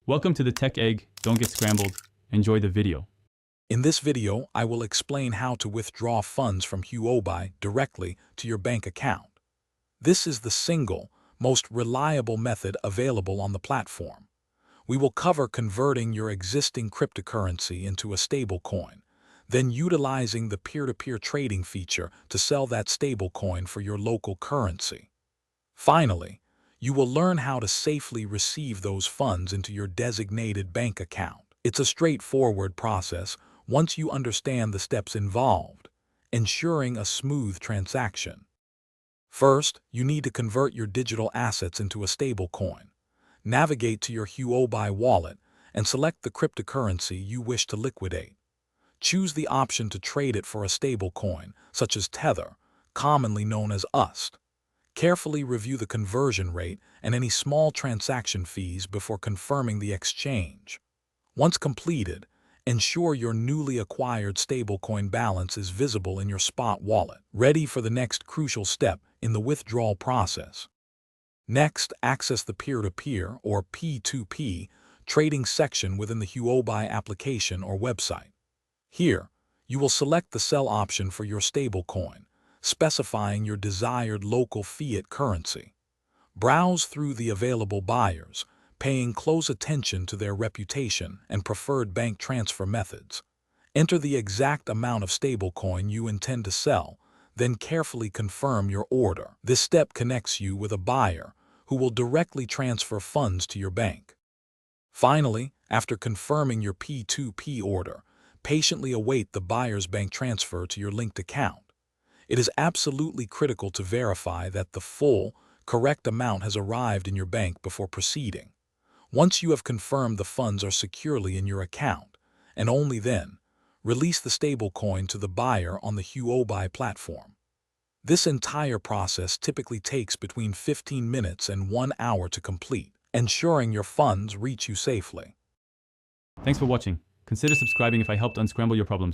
Welcome to the Tech Egg. Don't get scrambled. Enjoy the video. In this video, I will explain how to withdraw funds from Huobi directly to your bank account. This is the single, most reliable method available on the platform. We will cover converting your existing cryptocurrency into a stablecoin, then utilizing the peer-to-peer trading feature to sell that stablecoin for your local currency. Finally, you will learn how to safely receive those funds into your designated bank account. It's a straightforward process once you understand the steps involved, ensuring a smooth transaction. First, you need to convert your digital assets into a stablecoin. Navigate to your Huobi wallet and select the cryptocurrency you wish to liquidate. Choose the option to trade it for a stablecoin, such as Tether, commonly known as USD. Carefully review the conversion rate and any small transaction fees before confirming the exchange. Once completed, ensure your newly acquired stablecoin balance is visible in your spot wallet, ready for the next crucial step in the withdrawal process. Next, access the peer-to-peer or P2P trading section within the Huobi application or website. Here, you will select the sell option for your stablecoin, specifying your desired local fiat currency. Browse through the available buyers, paying close attention to their reputation and preferred bank transfer methods. Enter the exact amount of stablecoin you intend to sell, then carefully confirm your order. This step connects you with a buyer who will directly transfer funds to your bank. Finally, after confirming your P2P order, patiently await the buyer's bank transfer to your linked account. It is absolutely critical to verify that the full, correct amount has arrived in your bank before proceeding. Once you have confirmed the funds are securely in your account, and only then, release the stablecoin to the buyer on the Huobi platform. This entire process typically takes between 15 minutes and 1 hour to complete, ensuring your funds reach you safely. Thanks for watching. Consider subscribing if I helped unscramble your problems.